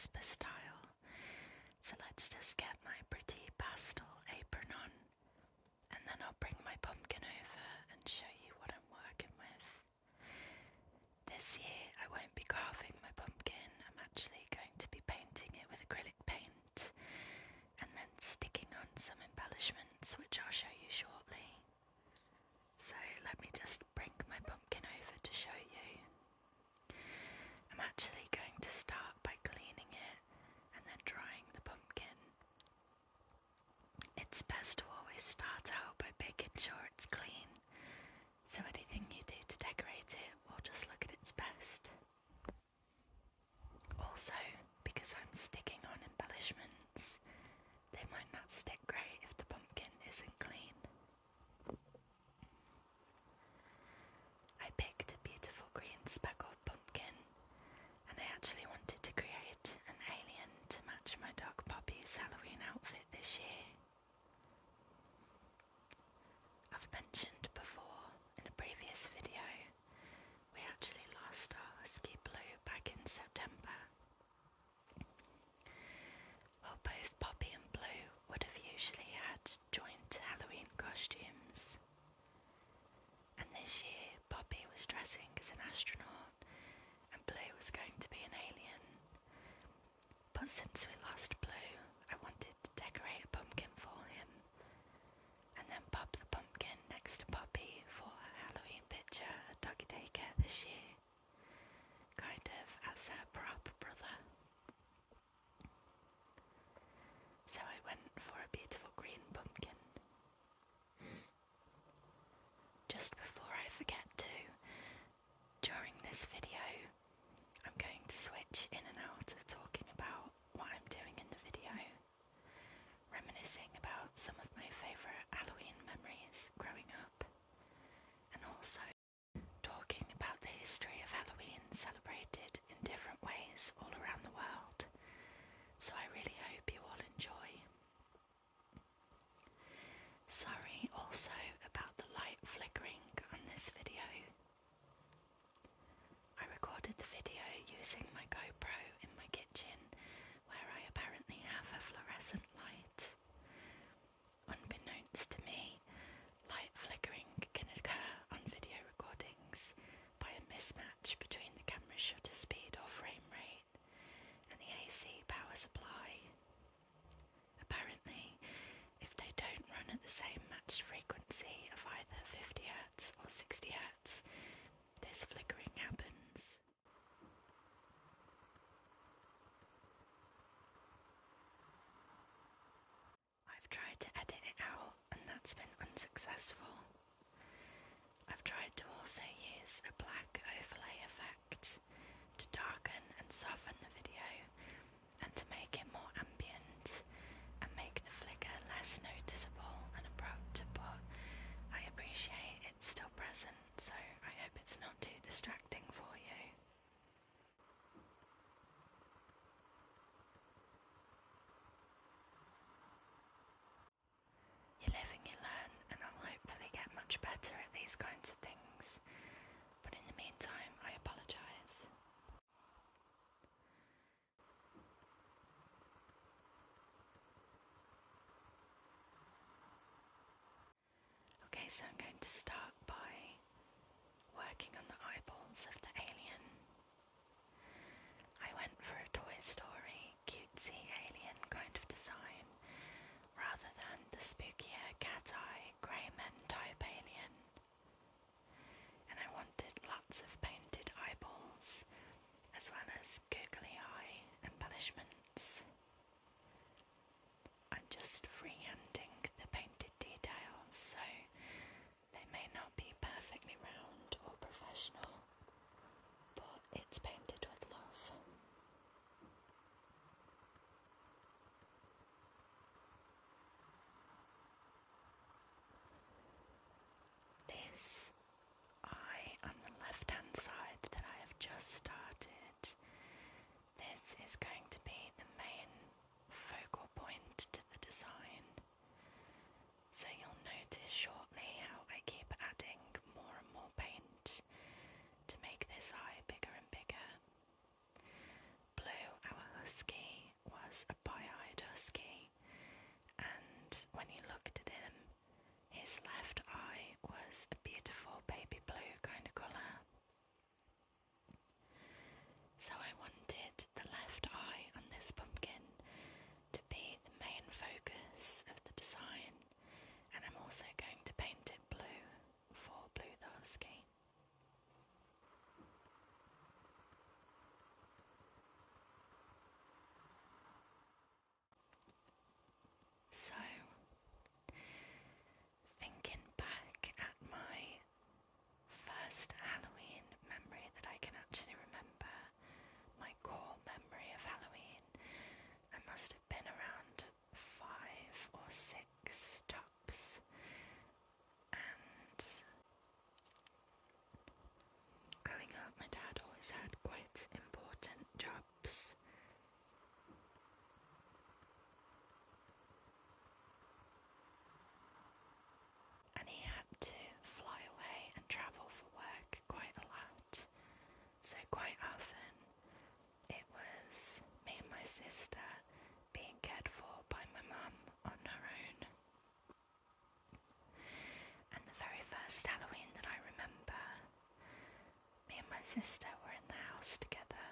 Christmas style. So let's just get my pretty pastel apron on, and then I'll bring my pumpkin over and show you what I'm working with. This year I won't be carving my pumpkin, I'm actually going to be painting it with acrylic paint and then sticking on some embellishments which I'll show you shortly. So let me just bring my pumpkin over to show you. I'm actually going to start by cleaning it and then drying the pumpkin. It's best to always start out by making sure it's clean, so anything you do to decorate it will just look at its best. Also, because I'm sticking on embellishments, they might not stick great if the pumpkin isn't clean. I picked a beautiful green speckled pumpkin, and I actually wanted to create an alien to match my dog Poppy's Halloween outfit this year. I've mentioned before in a previous video, we actually lost our husky Blue back in September. Well, both Poppy and Blue would have usually had joint Halloween costumes, and this year Poppy was dressing as an astronaut and Blue was going to be an alien. But since we lost Blue, I wanted to decorate a pumpkin for him and then pop the pumpkin next to Poppy for her Halloween picture at Doggy Daycare this year, kind of as her prop brother. So I went for a beautiful green pumpkin. Just before I forget to, during this video, I'm going to switch in and out of talking about what I'm doing in the video, reminiscing about some of my favourite Halloween memories growing up, and also talking about the history of Halloween celebrated in different ways all around the world. So I really hope you all enjoy. Sorry also about the light flickering on this video. I recorded the video using my GoPro in my kitchen, where I apparently have a fluorescent light. Unbeknownst to me, light flickering can occur on video recordings by a mismatch between the camera's shutter speed or frame rate and the AC power supply. Apparently, if they don't run at the same matched frequency of either 50Hz or 60Hz, this flickering happens. I've tried to edit it out and that's been unsuccessful. I've tried to also use a black overlay effect to darken and soften the video and to make it more ambient and make the flicker less noticeable and abrupt, but I appreciate it's still present, so I hope it's not too distracting for you. You live and you learn, and I'll hopefully get much better at these kinds of things, but in the meantime I apologise. Okay, so I'm going to start by working on the eyeballs of the alien. I went for a Toy Story cutesy alien kind of design, rather than the spookier cat-eye grey men type alien. And I wanted lots of painted eyeballs, as well as googly eye embellishments. I'm just freehanding the painted details, so they may not be perfectly round or professional, but it's painted with love. always had quite important jobs. And he had to fly away and travel for work quite a lot. So quite often it was me and my sister being cared for by my mum on her own. And the very first Halloween that I remember, me and my sister were in the house together,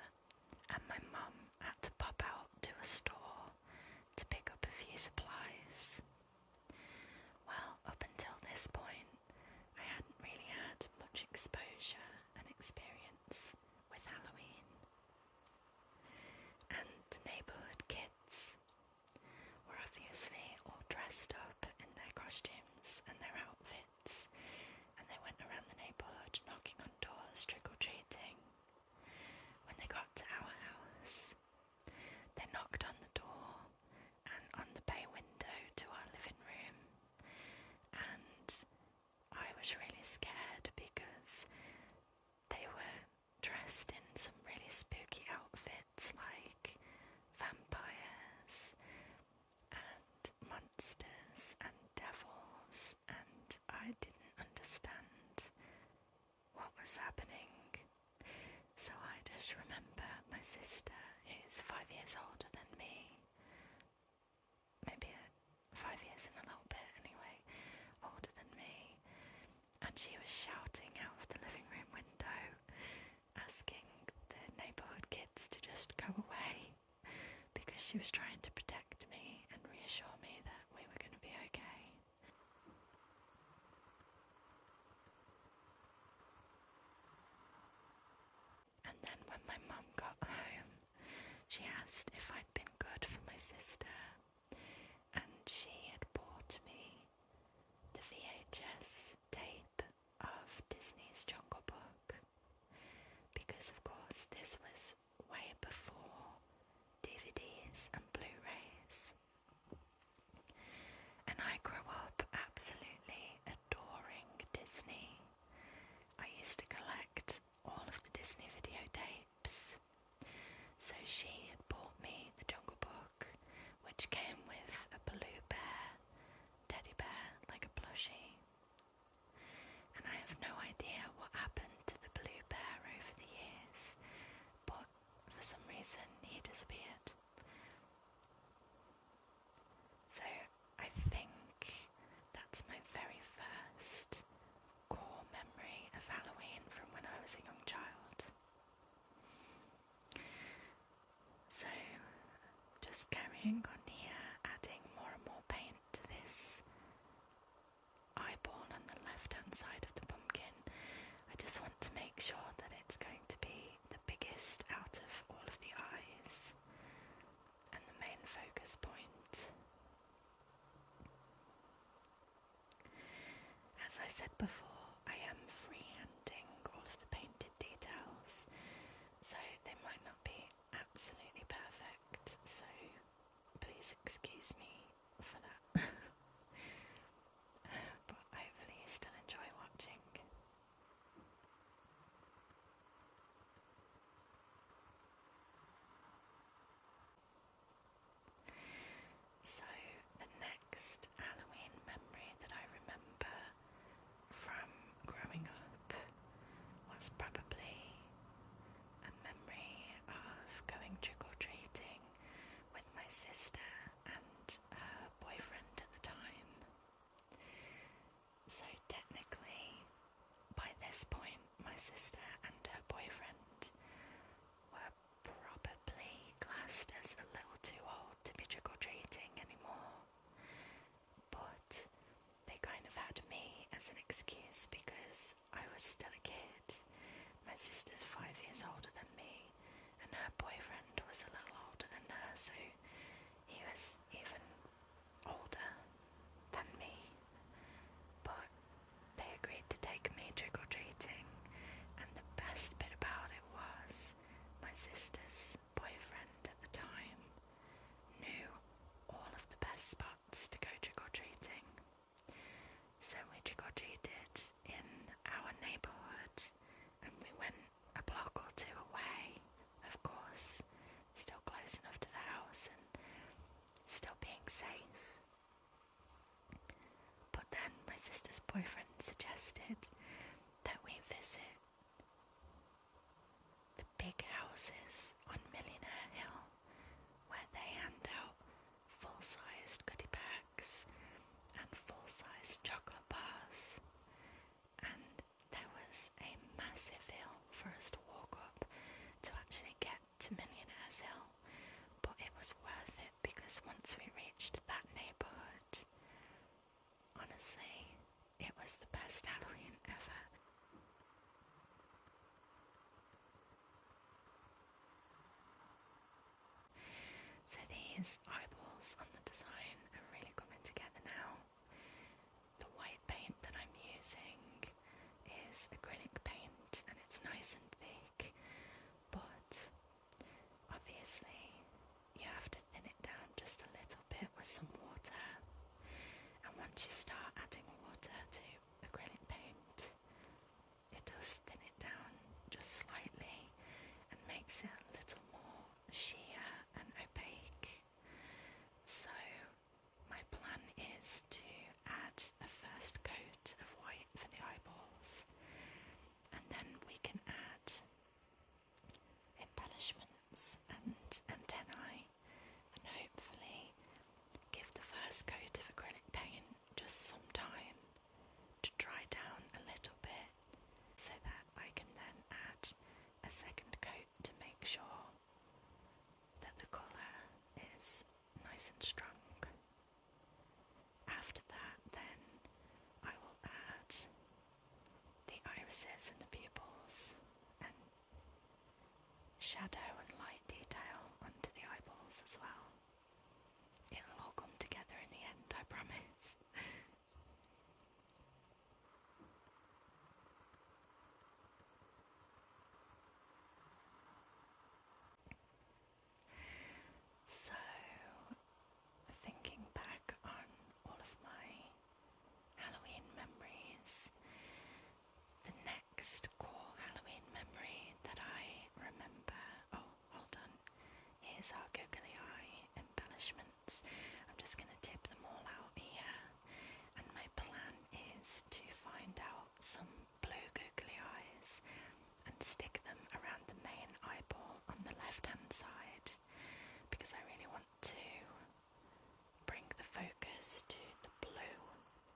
and my mum had to pop out to a store to pick up a few supplies. Well, up until this point, I hadn't really had much exposure and experience with Halloween. And the neighbourhood kids were obviously all dressed up in their costumes and their outfits, and they went around the neighbourhood knocking on doors, trick-or-treating. When they got to our house, they knocked on the door and on the bay window to our living room, and I was really scared because they were dressed in some really spooky outfits like vampires and monsters and devils, and I didn't understand what was happening. So I just remember my sister, who's 5 years older than me, maybe 5 years and a little bit anyway, older than me, and she was shouting out of the living room window, asking the neighbourhood kids to just go away, because she was trying to protect me and reassure me that we were going to be okay. And then when my mum got home, she asked if I'd been good for my sister, and she had bought me the VHS tape of Disney's Jungle Book, because of course this was way before DVDs and Blu-rays. And I grew up absolutely adoring Disney. I used to collect all of the Disney videotapes. So she had bought me the Jungle Book, which came with a blue bear, teddy bear, like a plushie. And I have no idea what happened to the blue bear over the years, but for some reason he disappeared. So I think that's my very first core memory of Halloween from when I was a young child. So just carrying on here, adding more and more paint to this eyeball on the left hand side of the pumpkin. I just want to make sure that it's going to be the biggest out of all of the eyes and the main focus point. As I said before, I am freehanding all of the painted details, so they might not be absolutely perfect, so please excuse me for that. But hopefully you still enjoy watching. So the next Halloween memory that I remember from growing up was probably a memory of going trick-or-treating with my sister and her boyfriend at the time. So technically, by this point, my sister and her boyfriend were probably classed as a little too old to be trick-or-treating anymore, but they kind of had me as an excuse because I was still a kid. My sister's 5 years older than me, and her boyfriend was a little older than her, so he was even older than me. But they agreed to take me trick-or-treating, and the best bit about it was my sister's boyfriend at the time knew all of the best spots to go trick-or-treating. So we trick-or-treated in our neighbourhood, and we went a safe. But then my sister's boyfriend suggested that we visit the big houses on Millionaire Hill where they hand out full-sized goodie bags and full-sized chocolate bars. And there was a massive hill for us to walk up to actually get to Millionaire's Hill, but it was worth it because once we reached that neighbourhood, honestly, it was the best Halloween ever. So these eyeballs on the design are really coming together now. The white paint that I'm using is acrylic paint and it's nice and thick, but obviously you have to thin it down just a little bit with some water. And once you start adding water to acrylic paint, it does thin it down just slightly and makes it a little more sheer and opaque. So my plan is to add a first coat of white for the eyeballs, and then we can add embellishments and antennae, and hopefully give the first coat of acrylic paint just some time to dry down a little bit so that I can then add a second coat to make sure that the colour is nice and strong. After that, then I will add the irises and the pupils and shadow and light detail onto the eyeballs as well. It'll all come together in the end, I promise. So, thinking back on all of my Halloween memories, the next core Halloween memory that I remember... Oh, hold on. Here's our googly eye embellishments. I'm just going to tip them all out here. And my plan is to find out some blue googly eyes and stick them around the main eyeball on the left-hand side, because I really want to bring the focus to the blue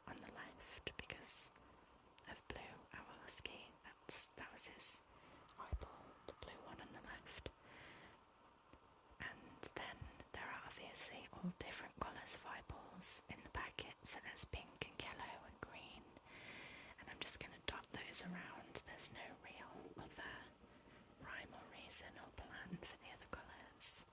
on the left because of Blue, our husky. That was his eyeball, the blue one on the left. And then there are obviously all different colours of eyeballs in the packet, so there's pink and yellow and green, and I'm just going to dot those around. There's no real other rhyme or reason or plan for the other colours,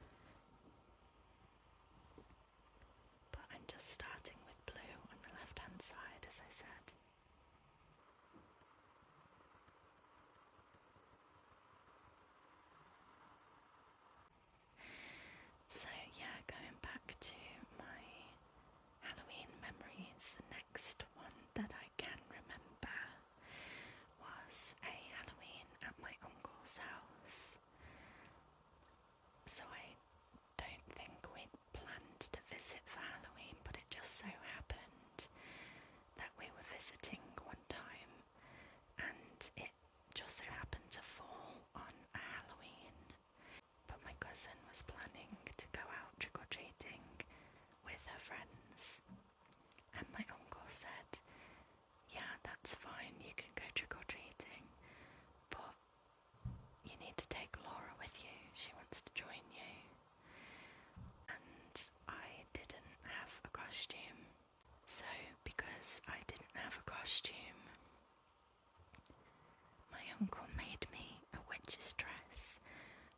but I'm just starting with blue on the left hand side, as I said. So yeah, going back to my Halloween memories, the next one that I can remember was a Halloween at my uncle's house. So I don't think we'd planned to visit for Halloween, but it just so happened that we were visiting one time, and it just so happened to fall on a Halloween. But my cousin was planning to go out trick-or-treating with her friends, and my uncle said, yeah, that's fine, you can go trick-or-treating, but you need to take Laura with you, she wants to join you. And I didn't have a costume, so because I didn't have a costume, my uncle made me a witch's dress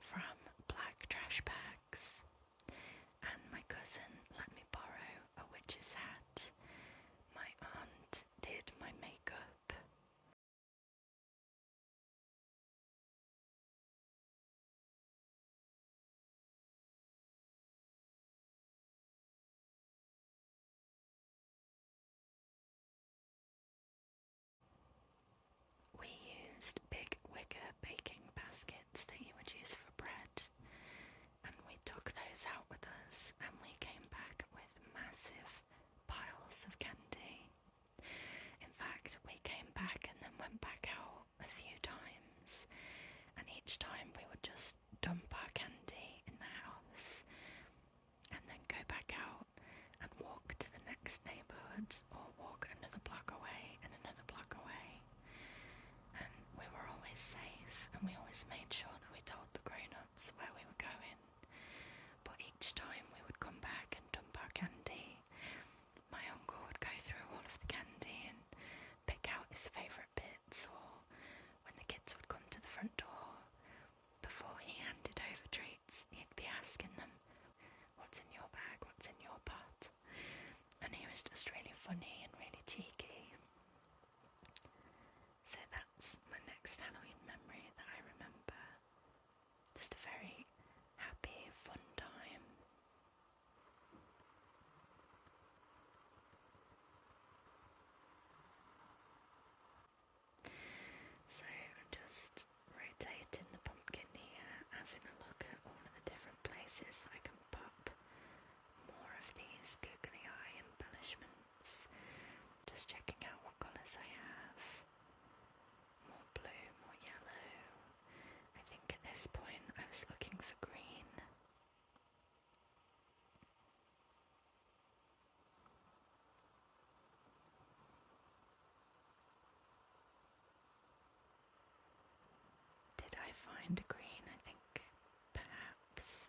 from black trash bags, and my cousin let me borrow a witch's hat. My aunt did my makeup. We used big wicker would, or walk another block away and another block away. And we were always safe, and we always made sure that we told the grown-ups where we were going. But each time we would come back and dump our candy, my uncle would go through all of the candy and pick out his favourite bits, or when the kids would come to the front door, before he handed over treats, he'd be asking them, what's in your bag, what's in your pot? And he was just really funny and really cheeky. So that's my next Halloween memory that I remember. Just a very happy, fun time. So I'm just rotating the pumpkin here, having a look at all of the different places that I can pop more of these googly eye embellishments. Just checking out what colours I have. More blue, more yellow. I think at this point I was looking for green. Did I find a green? I think perhaps.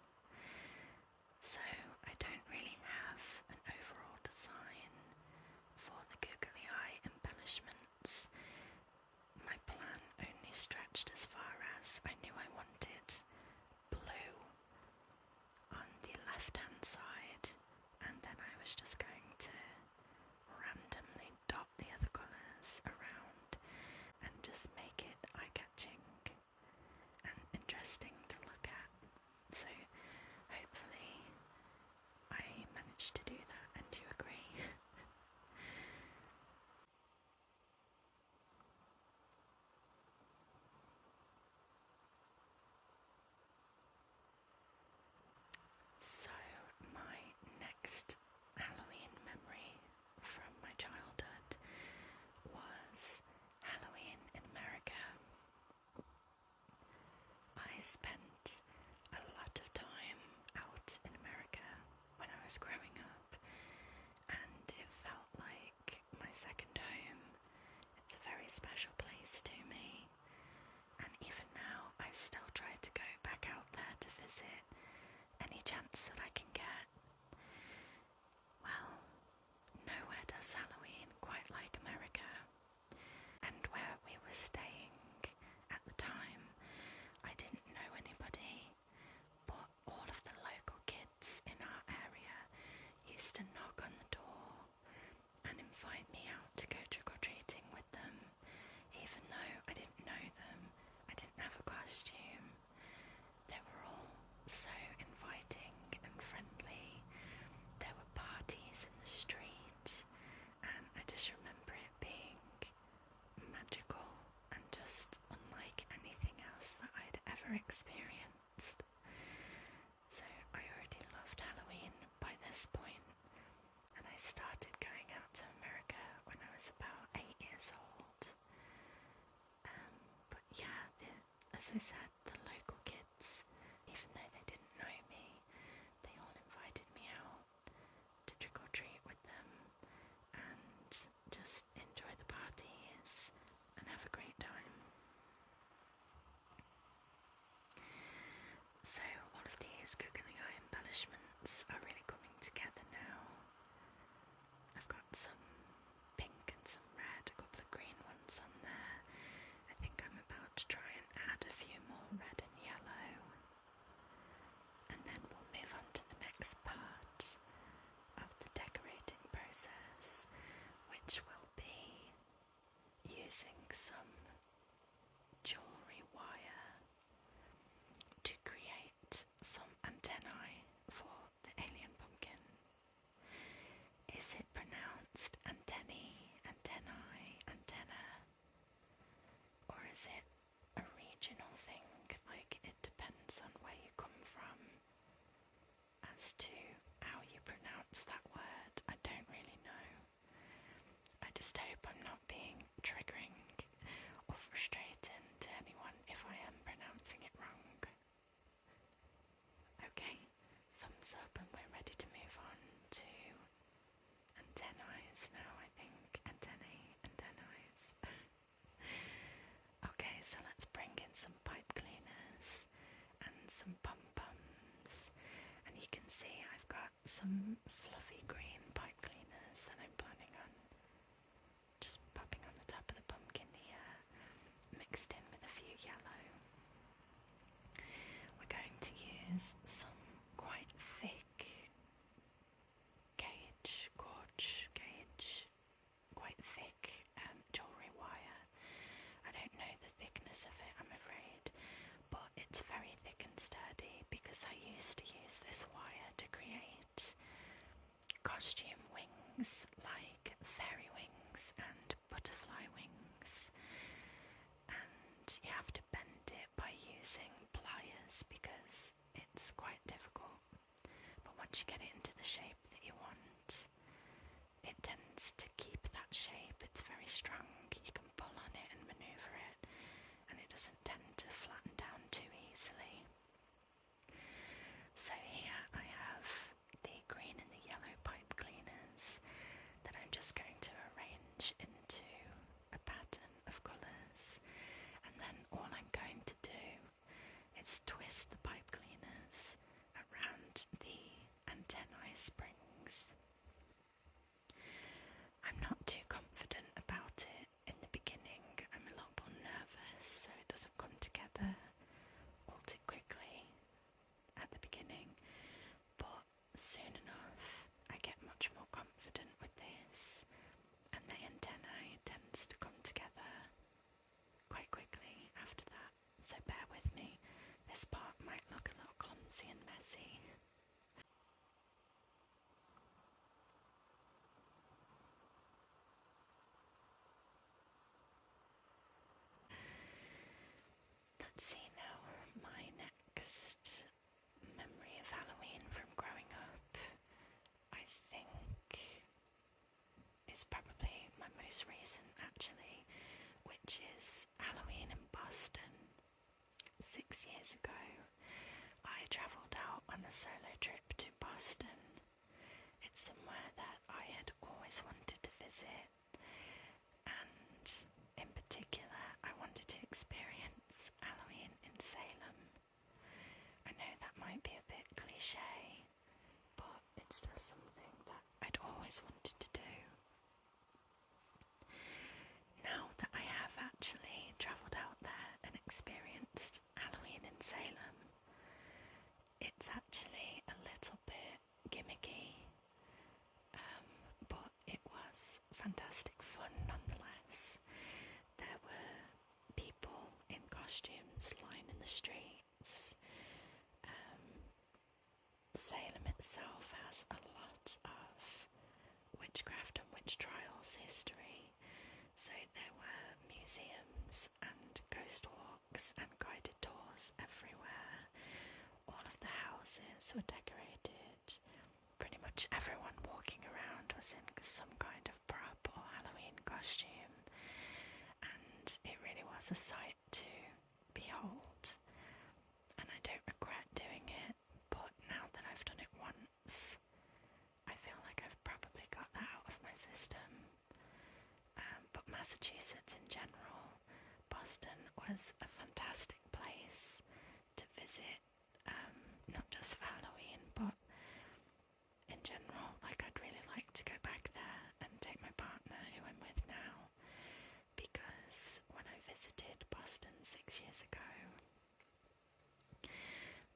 So I don't really have an overall design for the googly eye embellishments. My plan only stretched as far as I knew I wanted blue on the left hand side, and then I was just going to randomly dot the other colours around and just make it eye-catching and interesting to look at. So hopefully I managed to do that, and you agree. So my next Halloween memory from my childhood was Halloween in America. I spent a lot of time out in America when I was growing up, and it felt like my second home. It's a very special place to me, and even now I still try to go back out there to visit any chance that I can get. Well, nowhere does Halloween quite like America, and where we were staying at the time, I didn't know anybody, but all of the local kids in our area used to knock on the door and invite me out to go trick-or-treating with them, even though I didn't know them, I didn't have a costume. They were all so inviting and friendly. There were parties in the street, and I just remember it being magical and just unlike anything else that I'd ever experienced. So I already loved Halloween by this point, and I started going out to America when I was about 8 years old. But yeah, as I said, the local kids, even though they didn't know me, they all invited me out to trick-or-treat with them and just enjoy the parties and have a great time. So all of these googly eye embellishments are really coming together now. I've got some pink and some red, a couple of green ones on there. I think I'm about to try and add a few more red and yellow. And then we'll move on to the next part of the decorating process, which will be using some jewellery wire to create some antennae for the alien pumpkin. Is it pronounced antennae, antennae, antenna? Or is it a regional thing, like it depends on where you come from as to how you pronounce that word? I don't really know. I just hope I'm not being triggering or frustrating to anyone if I am pronouncing it wrong. Okay, thumbs up, and we're ready to move on to antennae now. some fluffy green pipe cleaners that I'm planning on just popping on the top of the pumpkin here, mixed in with a few yellow. We're going to use some quite thick quite thick jewellery wire. I don't know the thickness of it, I'm afraid, but it's very thick and sturdy because I used to use this wire to create costume wings like fairy wings and butterfly wings, and you have to bend it by using pliers because it's quite difficult, but once you get it into the shape that you want, it tends to keep that shape. It's very strong, you can pull on it and manoeuvre it, and it doesn't tend to flatten down too easily. So here I have the green and the yellow pipe cleaners that I'm just going to arrange into a pattern of colours, and then all I'm going to do is twist the pipe cleaners around the antennae springs. I'm not too confident about it in the beginning. I'm a little bit nervous, so it doesn't come together all too quickly at the beginning, but soon enough I get much more confident with this, and the antennae tends to come together quite quickly after that, so bear with me. This part might look a little clumsy and messy. Let's see now, my next memory of Halloween from growing up, I think, is probably my most recent actually, which is Halloween in Boston. 6 years ago, I travelled out on a solo trip to Boston. It's somewhere that I had always wanted to visit, and in particular I wanted to experience Halloween in Salem. I know that might be a bit cliche, but it's just something that I'd always wanted to do. Now that I have actually travelled out there and experienced Halloween in Salem, it's actually a little bit gimmicky, but it was fantastic fun nonetheless. There were people in costumes lining the streets. Salem itself has a lot of witchcraft and witch trials history, so there were museums and ghost walks and guided tours everywhere. All of the houses were decorated. Pretty much everyone walking around was in some kind of prop or Halloween costume, and it really was a sight to behold. And I don't regret doing it, but now that I've done it once, I feel like I've probably got that out of my system. But Massachusetts in general, Boston was a fantastic place to visit, not just for Halloween, but in general. Like, I'd really like to go back there and take my partner, who I'm with now, because when I visited Boston 6 years ago,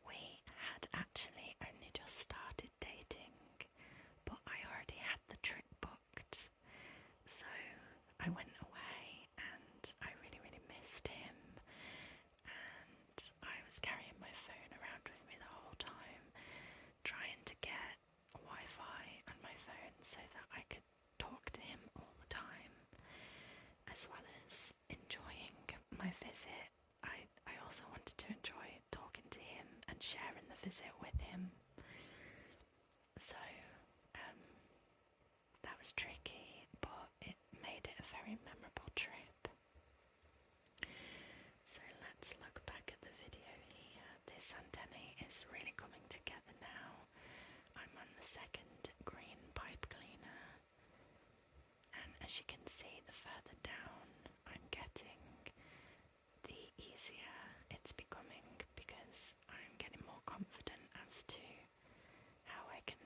we had actually only just started dating, but I already had the trip booked. So I went away and I really, really missed him, and I was carrying my phone around with me the whole time, trying to get Wi-Fi on my phone so that I could talk to him all the time, as well as enjoying my visit. I also wanted to enjoy talking to him and sharing the visit with him. So that was tricky, but it made it a very memorable trip. So let's look back at the video here. This antennae is really coming together now. I'm on the second green pipe cleaner, and as you can see, the further down I'm getting, the easier it's becoming, because I'm getting more confident as to how I can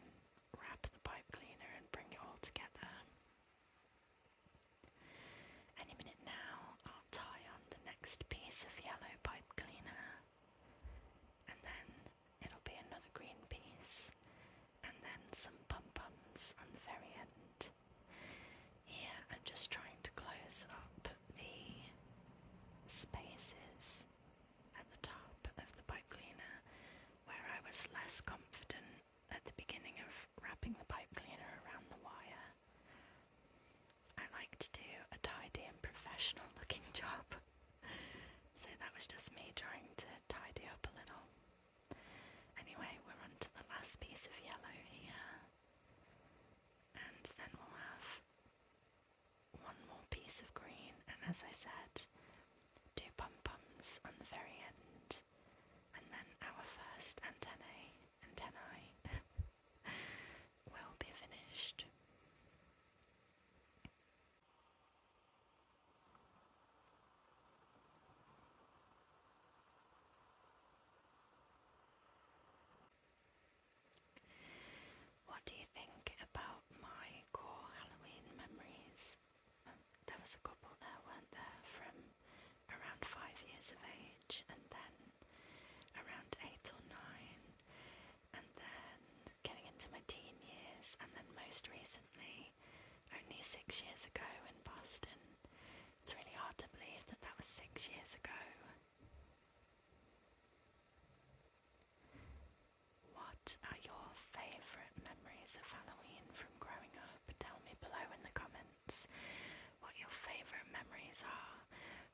professional looking job. So that was just me trying to tidy up a little. Anyway, we're on to the last piece of yellow here. And then we'll have one more piece of green. And as I said, 2 pom-poms on the very end. And then our first antennae will be finished. What do you think about my core Halloween memories? There was a couple there, weren't there, from around 5 years of age, and then around 8 or 9, and then getting into my teen years, and then most recently, only 6 years ago in Boston. It's really hard to believe that that was 6 years ago. What are your favourite memories of Halloween from growing up? Tell me below in the comments what your favourite memories are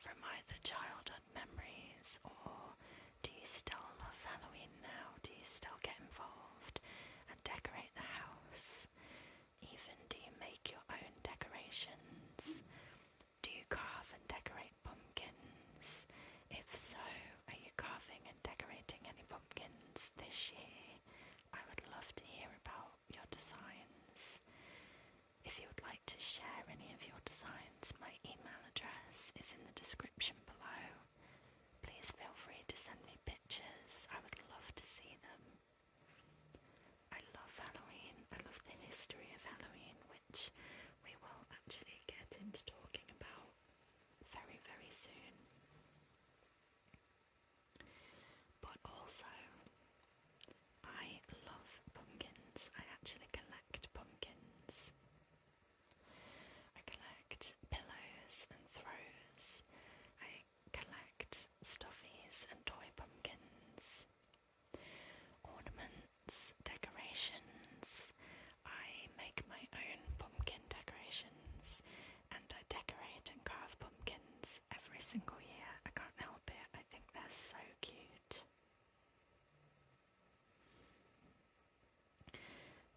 from either childhood memories, or do you still love Halloween now? Do you still get involved and decorate the house? Even do you make your own decorations? Do you carve and decorate pumpkins? If so, are you carving and decorating any pumpkins this year? I would love to hear about your designs. If you would like to share any of your designs, my email address is in the description below. Please feel free to send me pictures. I would love to see them. I love Halloween. I love the history of Halloween, which we will actually get into talking about very, very soon. But also, I love pumpkins. I actually collect pumpkins. I collect pillows and throws. I collect stuffies and toy pumpkins, ornaments, decorations. I make my own pumpkin decorations, and I decorate and carve pumpkins every single year. I can't help it. I think they're so cute.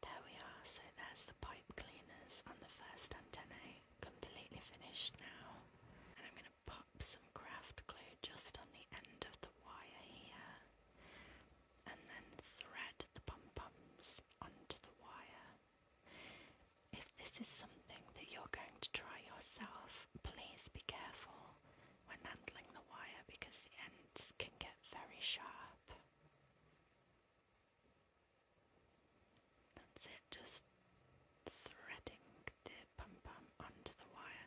There we are, so there's the pipe cleaners on the first antennae, completely finished now. And I'm going to pop some craft glue just on the end of the wire here, and then thread the pom-poms onto the wire. If this is something that you're going to try yourself, please be careful when handling the wire because the ends can get very sharp. That's it, just threading the pom-pom onto the wire.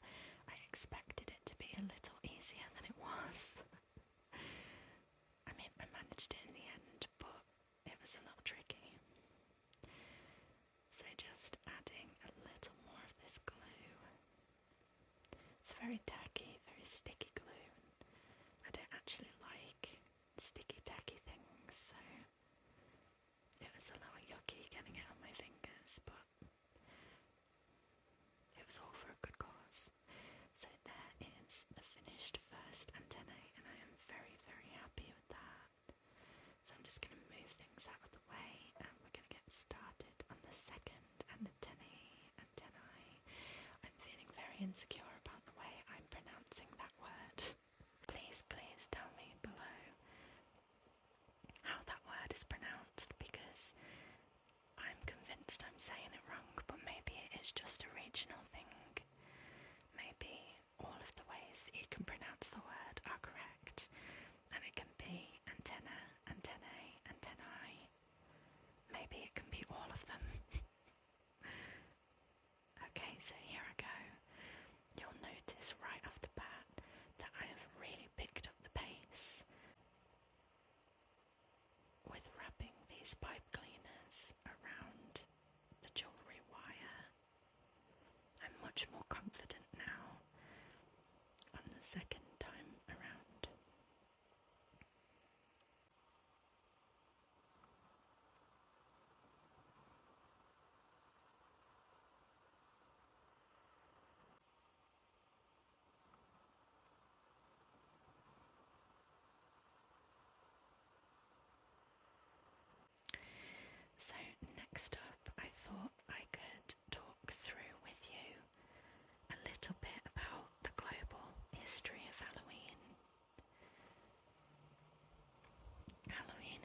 I expected it to be a little easier than it was. I mean, I managed it in the end, but it was a little tricky. So just adding a little more of this glue. It's very tacky, very sticky glue. I don't actually like sticky tacky things, so it was a little yucky getting it on my fingers, but it was all for a good cause. So there is the finished first antennae, and I am very, very happy with that. So I'm just going to move things out of the way, and we're going to get started on the second antennae. I'm feeling very insecure about the way I'm pronouncing that word. Please tell me below how that word is pronounced, because I'm convinced I'm saying it wrong, but maybe it is just a regional thing. Maybe all of the ways that you can pronounce the word are correct, and it can be antenna, antennae, antennae. Maybe it can be all of them. Okay, so here I go. You'll notice right off the bat that I have really picked up the pace with wrapping these pipe cleaners around the jewellery wire. I'm much more confident now on the second time around.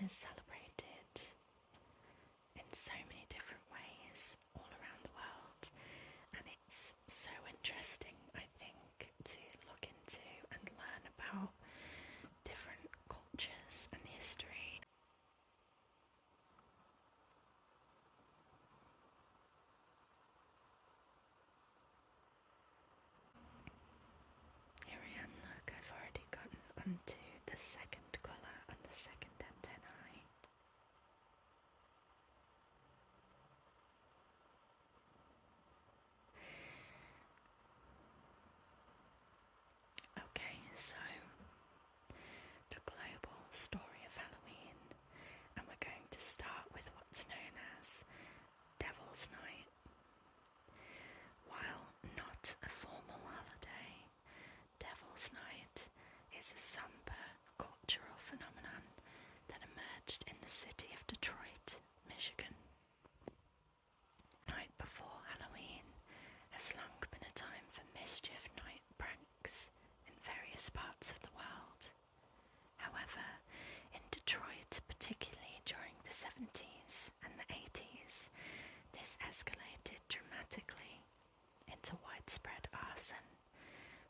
is celebrated in so many different ways all around the world, and it's so interesting, I think, to look into and learn about different cultures and history. Here I am, look, I've already gotten onto the second colour on the second antennae. Okay, so the global story of Halloween, and we're going to start with what's known as Devil's Night. While not a formal holiday, Devil's Night is a somber cultural phenomenon that emerged in the city of Detroit, Michigan. Night before Halloween has long been a time for mischief night pranks in various parts of the world. However, in Detroit, particularly during the 70s and the 80s, this escalated dramatically into widespread arson,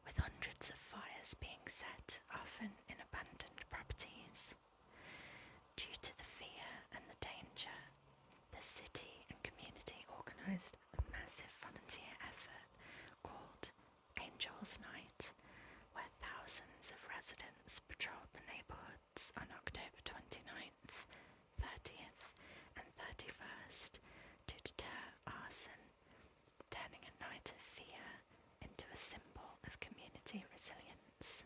with hundreds of fires being set, often in abandoned properties. Due to the fear and the danger, the city and community organised a massive volunteer effort called Angel's Night, where thousands of residents patrolled the neighbourhoods on October 29th, 30th and 31st to deter arson, turning a night of fear into a symbol of community resilience.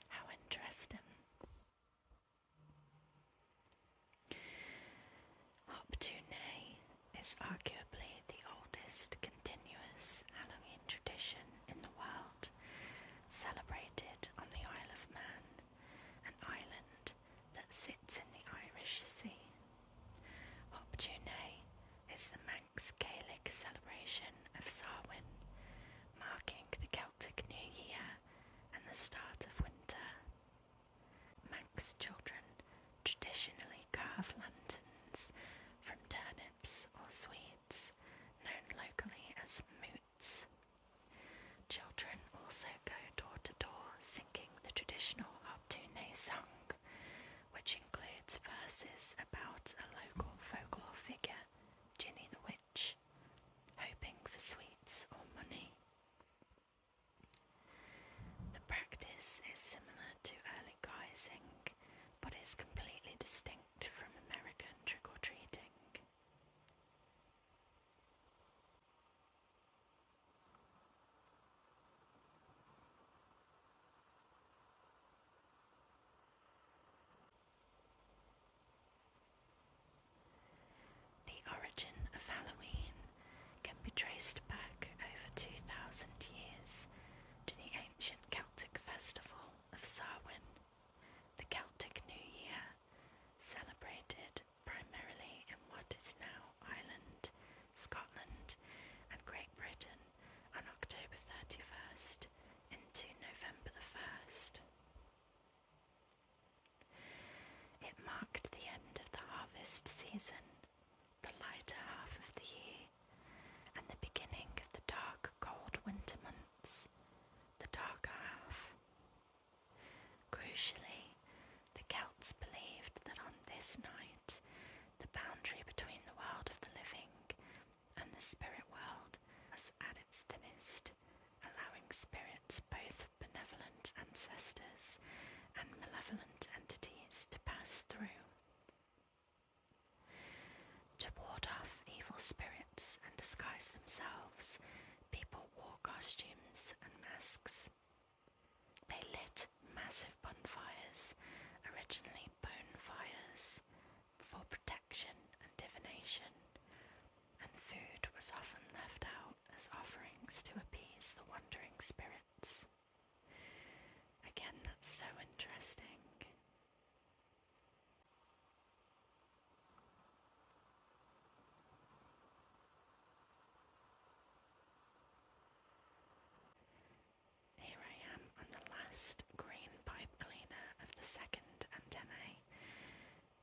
How interesting. Hoptune is arguably the oldest continuous Halloween tradition in the world, celebrated on the Isle of Man, an island that sits in the Irish Sea. Hoptune is the Manx Gaelic celebration of Samhain, marking the Celtic New Year and the start of winter. Manx children traditionally carve lanterns from turnips or swedes, known locally as moots. Children also go door to door singing the traditional Hoptune song, which includes verses about a local folklore figure, Ginny the Witch, hoping for sweets or money. The practice is similar to early guising, but is completely distinct from American trick-or-treating. The origin of Halloween can be traced back over 2,000 years to the ancient Celtic festival of Samhain, the Celtic New Year, celebrated primarily in what is now Ireland, Scotland and Great Britain on October 31st into November the 1st. It marked the end of the harvest season, the lighter half of the year, and the beginning of the dark, cold winter months, the darker half. Crucially, the Celts believed that on this night, the boundary between the world of the living and the spirit world was at its thinnest, allowing spirits, both benevolent ancestors and malevolent entities, to pass through. To ward off evil spirits and disguise themselves, people wore costumes and masks. They lit massive bonfires, originally bone fires, for protection and divination, and food was often left out as offerings to appease the wandering spirits. Again, that's so interesting. first green pipe cleaner of the second antennae,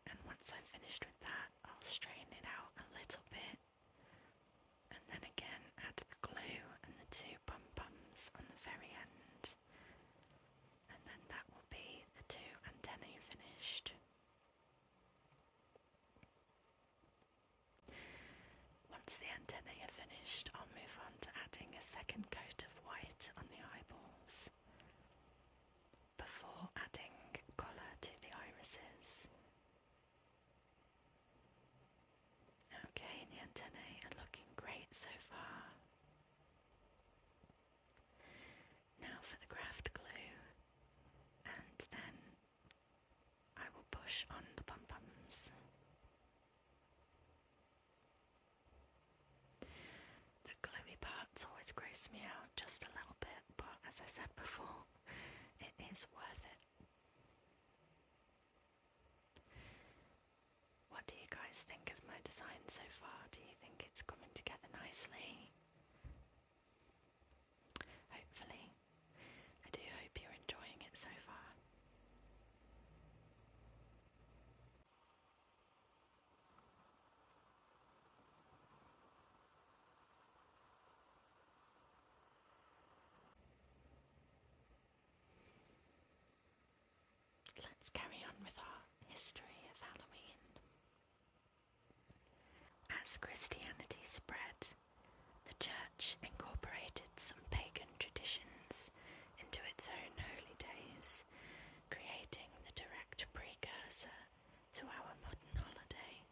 and once I'm finished with that, I'll strain it out a little bit, and then again add the glue and the two pom-poms on the very end, and then that will be the two antennae finished. Once the antennae are finished, I'll move on to adding a second coat of white on the eyeballs, before adding colour to the irises. Okay, the antennae are looking great so far. Now for the craft glue, and then I will push on the pom-poms. The gluey parts always gross me out just a little bit, but as I said before, it is worth it. What do you guys think of my design so far? Do you think it's coming together nicely? Hopefully. I do hope you're enjoying it so far. Let's carry on with our history of Halloween. As Christianity spread, the Church incorporated some pagan traditions into its own holy days, creating the direct precursor to our modern holiday.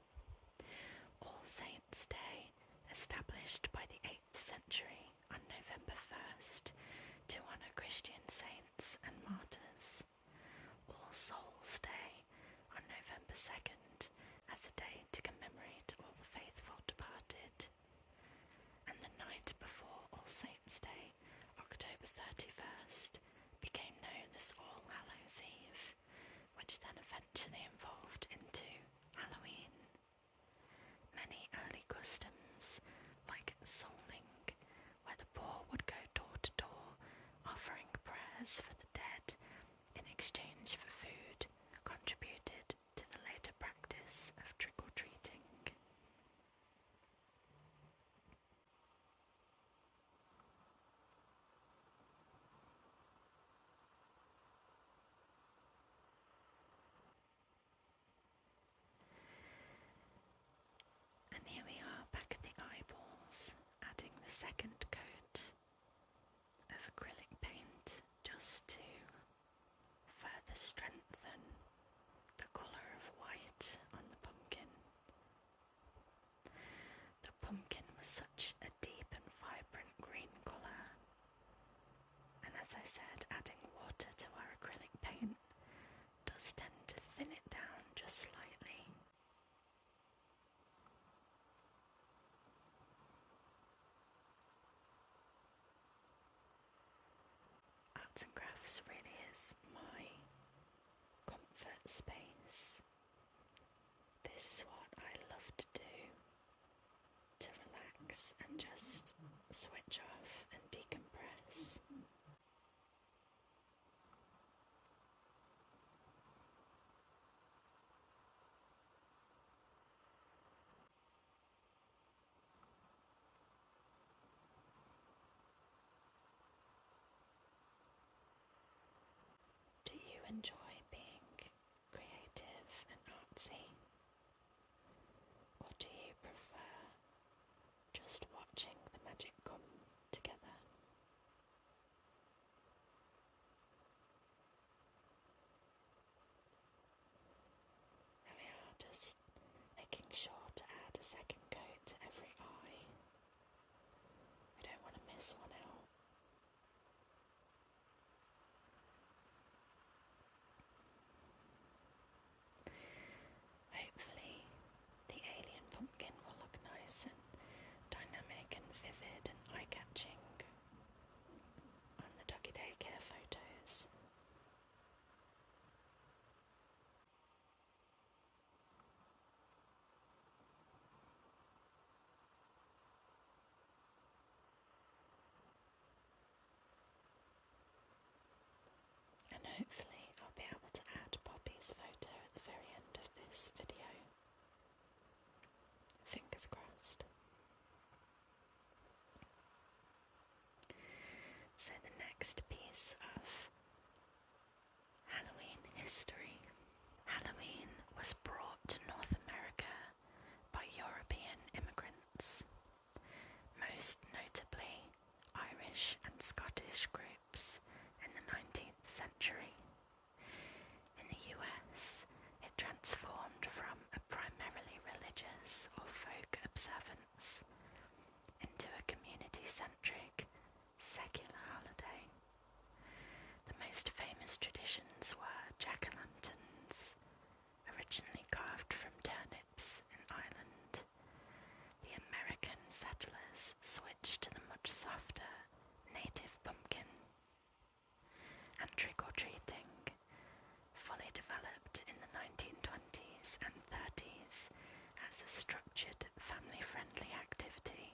All Saints' Day, established by the 8th century on November 1st to honour Christian saints and martyrs. All Souls' Day on November 2nd as a day to commemorate all the faithful departed. And the night before All Saints' Day, October 31st, became known as All Hallows' Eve, which then eventually evolved into Halloween. Many early customs, like souling, where the poor would go door to door offering prayers for the dead in exchange for food, contributed to the later practice of trick-or-treating. And here we are back at the eyeballs, adding the second coat of acrylic paint just to further strengthen the colour of white on the pumpkin. The pumpkin was such a deep and vibrant green colour, and as I said, adding water to our acrylic paint does tend to thin it down just slightly. Arts and crafts really is my comfort space. This is what I love to do, to relax and just switch off and decompress. Do you enjoy being creative and artsy? Or do you prefer just watching the magic come together? There we are, just making sure to add a second coat to every eye. I don't want to miss one out. Hopefully the alien pumpkin will look nice and dynamic and feel this video. Fingers crossed. So the next piece of Halloween history. Halloween was brought to North America by European immigrants, most notably Irish and Scottish groups in the 19th century. In the US, it transformed from a primarily religious or folk observance into a community-centric, secular holiday. The most famous traditions were jack-o'-lanterns, originally carved from turnips in Ireland. The American settlers switched to the much softer native pumpkin, and trick-or-treating, fully developed in the 1920s and 30s as a structured, family-friendly activity,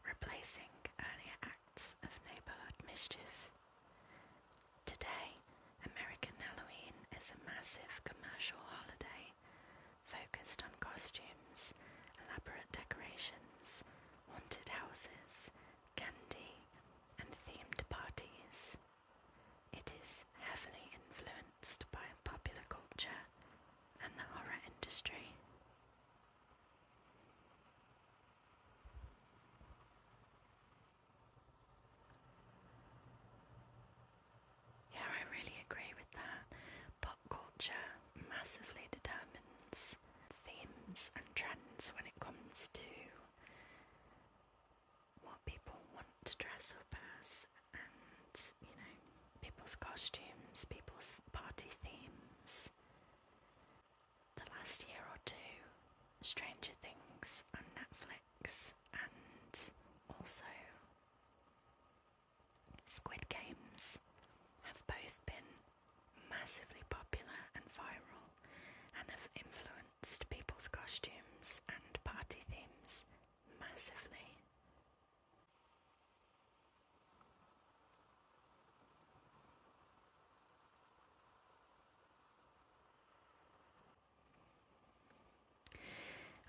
replacing earlier acts of neighborhood mischief. Today, American Halloween is a massive commercial holiday focused on costumes, elaborate decorations, haunted houses, candy, and themed parties. It is heavily influenced by popular culture and the horror industry. Yeah, I really agree with that. Pop culture massively determines themes and trends when it comes to what people want to dress up as, and, people's costumes, people's party themes. The last year or two, Stranger Things on Netflix and also Squid Games have both been massively popular and viral and have influenced people's costumes and party themes massively.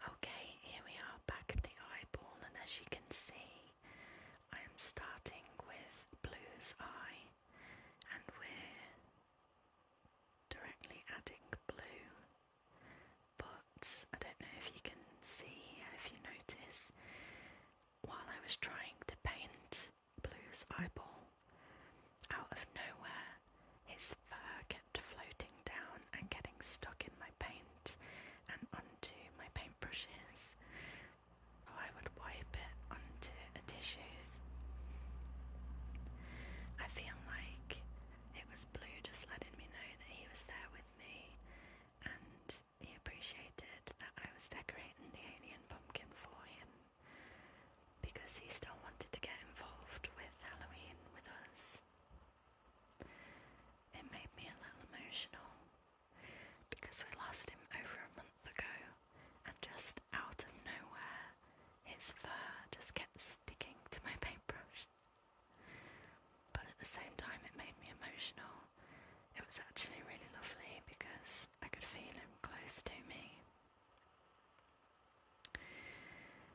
Okay, here we are back at the eyeball, and as you can see, I am starting with Blue's eye, and we're directly adding blue, but I don't know if you can see, if you notice, while I was trying to paint Blue's eyeball, out of nowhere, his fur kept floating down and getting stuck in my paint and onto my paintbrushes. I would wipe it onto the tissues. I feel like it was Blue just letting me know that he was there with me, and he appreciated that I was decorating the alien pumpkin for him, because he still wanted to get involved with Halloween with us. It made me a little emotional, because we lost him over a month ago, and just out of nowhere, his fur just kept sticking to my paintbrush. But at the same time, it made me emotional. It was actually really lovely because I could feel him close to me.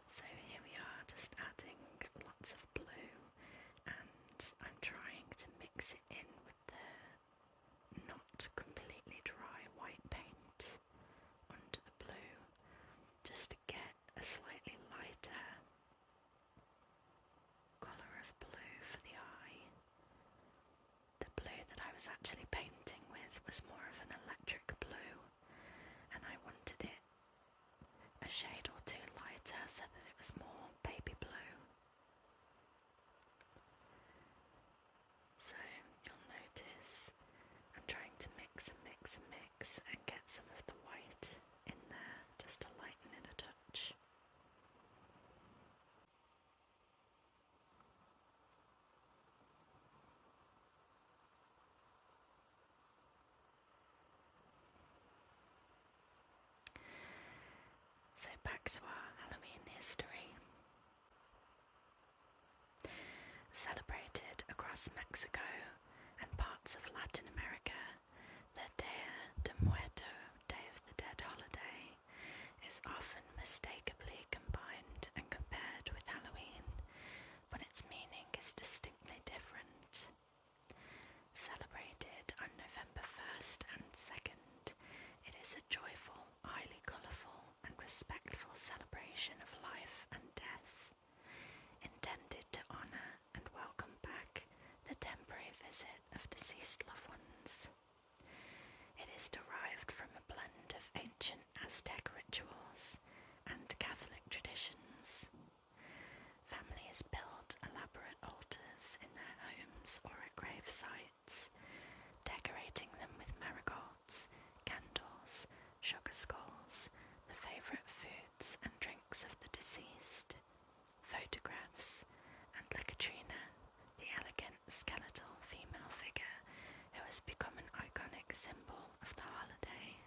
So here we are, just adding lots of blue, and I'm trying to mix it in with the not completely dry white paint under the blue, just to get a slightly lighter colour of blue for the eye. The blue that I was actually painting with was more of an electric blue, and I wanted it a shade or two lighter so that it was more baby blue. So you'll notice I'm trying to mix and mix and mix and get some of the white in there just to lighten it a touch. So back to our Halloween history. Celebrated across Mexico and parts of Latin America, the Dia de Muerto, Day of the Dead holiday, is often mistakenly combined and compared with Halloween, but its meaning is distinctly different. Celebrated on November 1st and 2nd, it is a joyful, highly colourful and respectful celebration of life and death, intended to honour and welcome back the temporary visit of deceased loved ones. It is derived from a blend of ancient Aztec rituals and Catholic traditions. Families build elaborate altars in their homes or at grave sites, decorating them with marigolds, candles, sugar skulls, the favourite foods and drinks of the deceased, photographs, and Katrina, the elegant skeletal female figure who has become an iconic symbol of the holiday.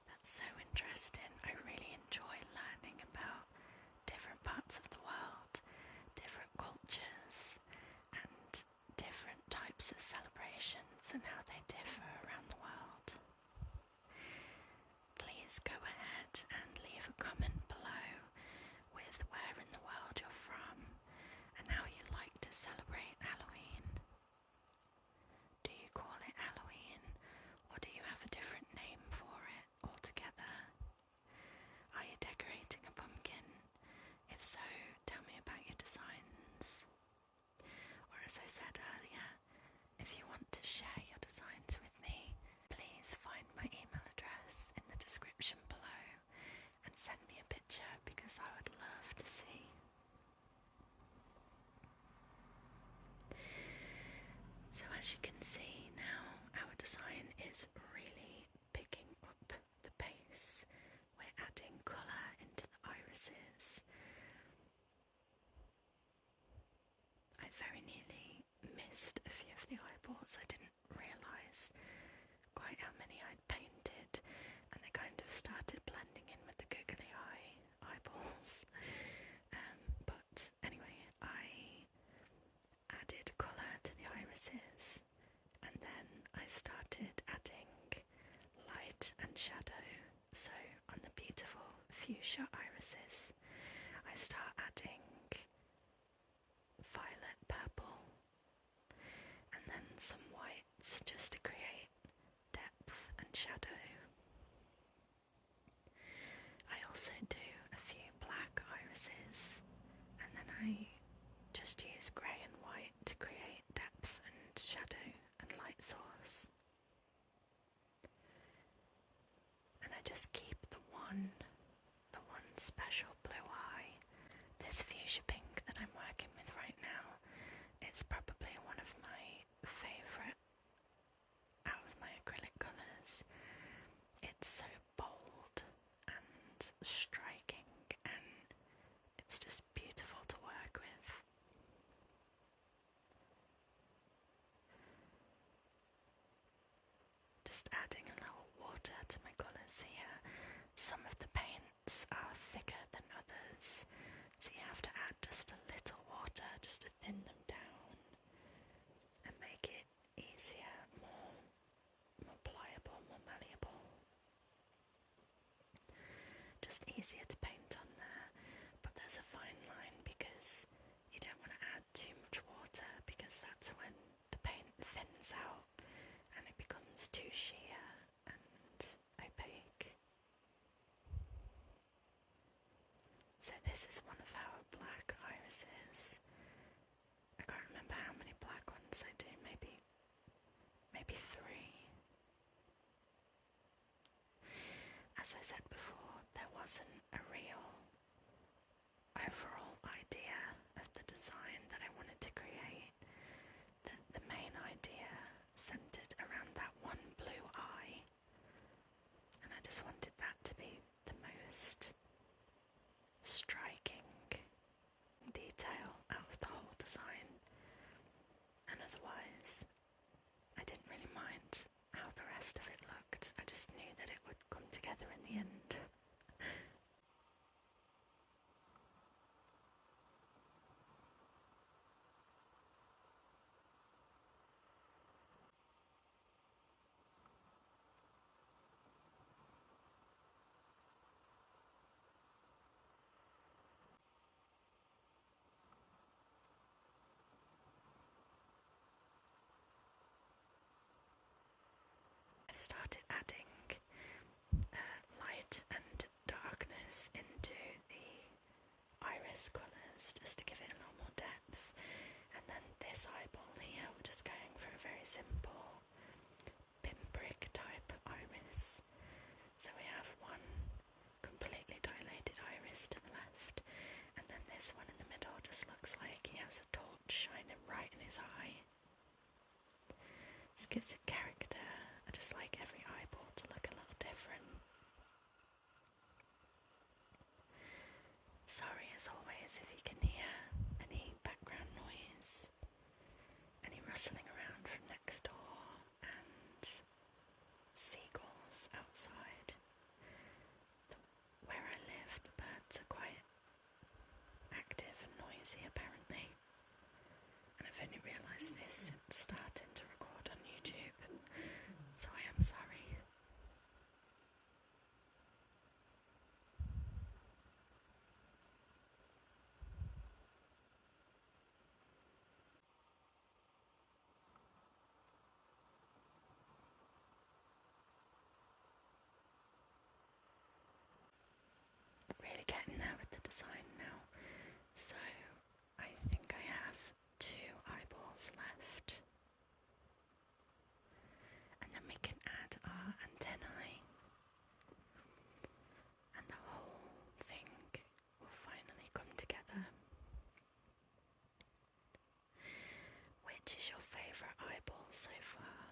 That's so interesting. I really enjoy learning about different parts of the world, different cultures, and different types of celebrations and how they differ around the world. Please go ahead and leave a comment below with where in the world you're from and how you like to celebrate Halloween. Do you call it Halloween, or do you have a different name for it altogether? Are you decorating a pumpkin? If so, tell me about your designs. Or as I said earlier, if you want to share your designs with me, please find my email address in the description below and send me a picture because I would love to see. So as you can see now, our design is really picking up the pace. We're adding colour into the irises. I very nearly missed a few of the eyeballs. I didn't realise quite how many I'd painted, and they kind of started blending in with the googly eyeballs. But anyway, I added colour to the irises, and then I started adding light and shadow. So on the beautiful fuchsia irises, I start adding violet purple and then some whites just to create depth and shadow. I also do a few black irises, and then I just use grey and white to create depth and shadow and light source. And I just keep the one special blue eye, this fuchsia pink that I'm working with right now. It's probably one of my favourite out of my acrylic colours. It's so bold and striking, and it's just beautiful to work with. Just adding a little water to my colours here. Some of the paints are thicker than others, so you have to add just a little water just to thin them down and make it easier, more pliable, more malleable. Just easier to paint on there, but there's a fine line because you don't want to add too much water because that's when the paint thins out and it becomes too sheer and opaque. So this is one of our black irises. I can't remember how many black ones I do, maybe 3. As I said before, there wasn't a real overall idea of the design that I wanted to create. The main idea centered around that one blue eye, and I just wanted that to be the most striking detail out of the whole design, and otherwise I didn't really mind how the rest of it looked. I just knew that it would come together in the end. I've started adding light and darkness into the iris colours just to give it a little more depth. And then this eyeball here, we're just going for a very simple pinprick type iris. So we have one completely dilated iris to the left, and then this one in the middle just looks like he has a torch shining right in his eye. This gives it character. I just like every eyeball to look a little different. Sorry as always if you can hear any background noise, any rustling around from next door, and seagulls outside. Where I live, the birds are quite active and noisy apparently, and I've only realised this since starting to record on YouTube, so I am sorry. Really getting there with the design now, so I think I have 2 eyeballs left, and then we can add our antennae, and the whole thing will finally come together. Which is your favourite eyeball so far?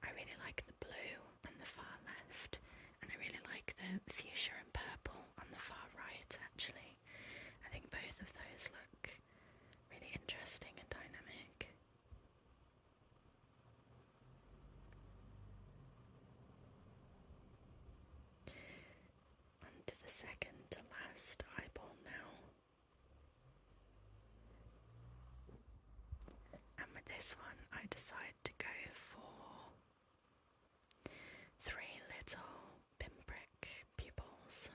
I really like the blue on the far left, and I really like the fuchsia and purple on the far right actually. I think both of those look really interesting and dynamic. On to the second to last eyeball now. And with this one I decide to go for 3 little pinprick pupils.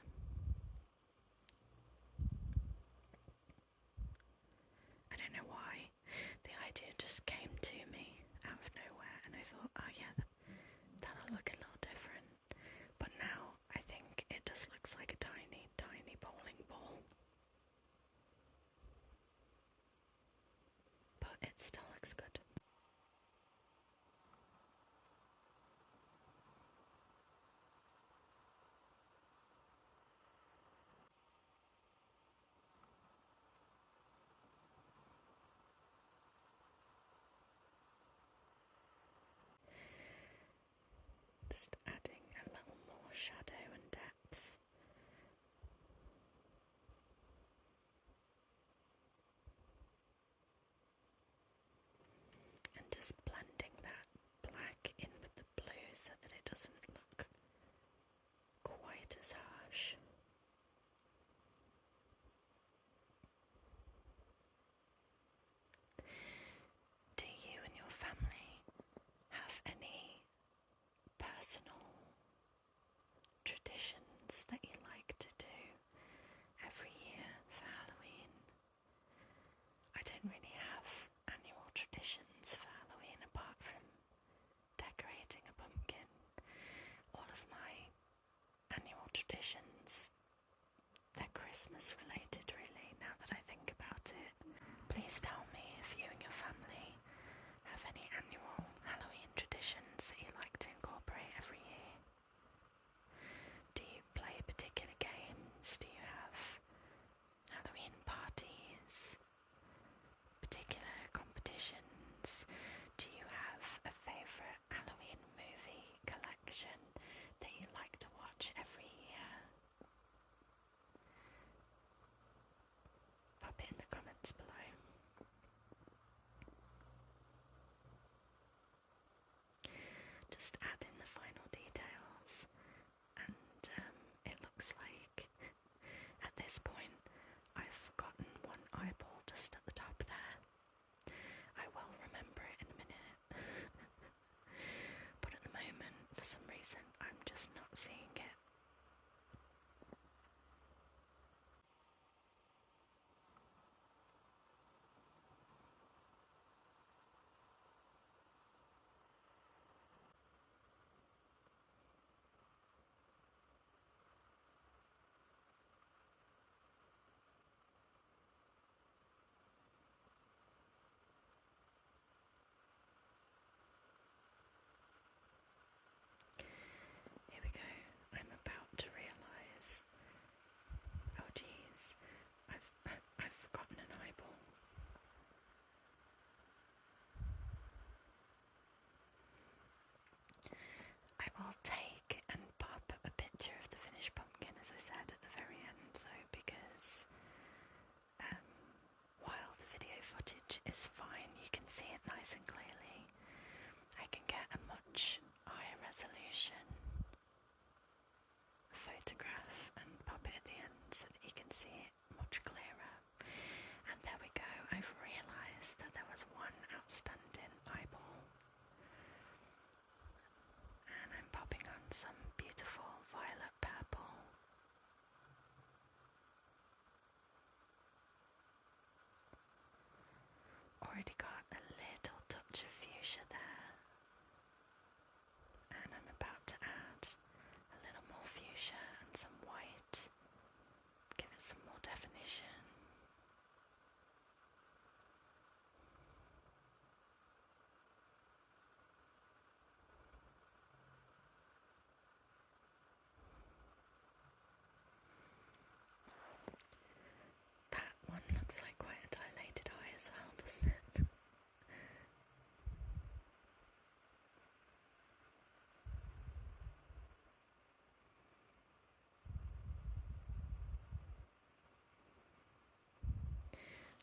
I don't know why, the idea just came to me out of nowhere, and I thought, oh yeah, that'll look a little different. But now I think it just looks like a tiny, tiny bowling ball. But it still looks good. Just adding a little more shadow and depth. And just blending that black in with the blue so that it doesn't look quite as harsh. Do you and your family have any personal traditions that you like to do every year for Halloween? I don't really have annual traditions for Halloween apart from decorating a pumpkin. All of my annual traditions, they're Christmas related really, now that I think about it. Please tell me if you and your family have any annual Halloween traditions that you like to incorporate every year. Do you play particular games? Do you have Halloween parties? Particular competitions? Do you have a favourite Halloween movie collection that you like to watch every year? Pop it in the comments below. Just add in the final details, and it looks like at this point I've forgotten one eyeball just at the top there. I will remember it in a minute. But at the moment, for some reason, I'm just not seeing it. nice and clearly, I can get a much higher resolution photograph and pop it at the end so that you can see it much clearer. And there we go, I've realised that there was one outstanding eyeball. And I'm popping on some beautiful violet purple. Already got a little touch of fuchsia there. And I'm about to add a little more fuchsia and some white. Give it some more definition. That one looks like quite a dilated eye as well, doesn't it?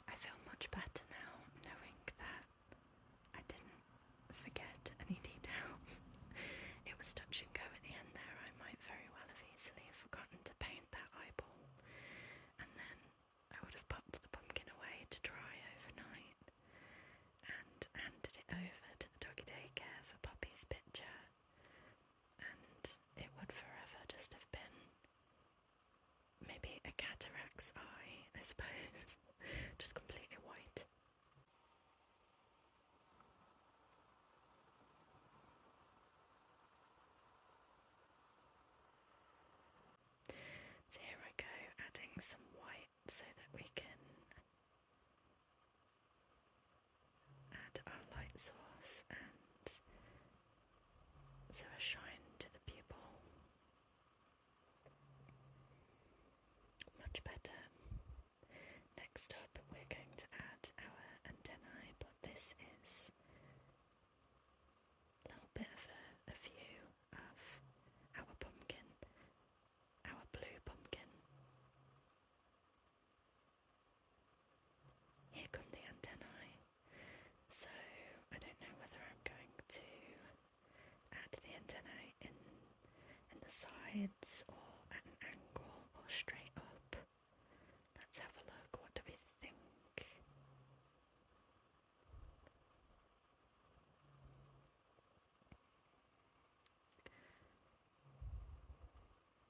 I feel much better now knowing that I didn't forget any details. It was touch and go at the end there. I might very well have easily forgotten to paint that eyeball, and then I would have popped the pumpkin away to dry overnight and handed it over to the doggy daycare for Poppy's picture, and it would forever just have been maybe a cataract's eye, I suppose, just completely white. So here I go, adding some white so that we can add our light source and so a shine to the pupil. Much better. Next up we're going to add our antennae, but this is a little bit of a view of our pumpkin, our blue pumpkin. Here come the antennae. So I don't know whether I'm going to add the antennae in the sides or at an angle or straight up. Let's have a look. What do we think?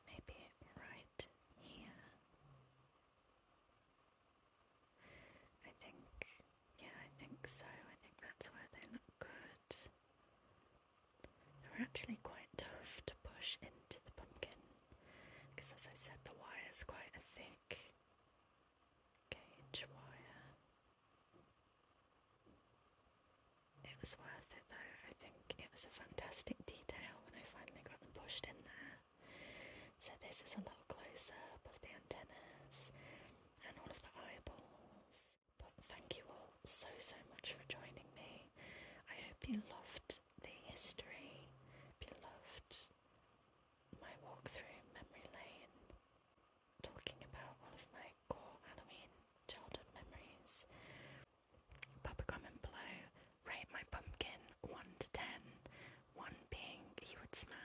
Maybe right here. I think so. I think that's where they look good. They're actually quite tough to push into the pumpkin because, as I said, the wire's quite a thick gauge wire. It was worth it though. I think it was a fantastic detail when I finally got them pushed in there. So this is a little close-up of the antennas and all of the eyeballs. But thank you all so much for joining me. I hope you loved the history. Hope you loved my walk through memory lane, talking about all of my core Halloween childhood memories. Pop a comment below, rate my pumpkin 1 to 10, 1 being you would smash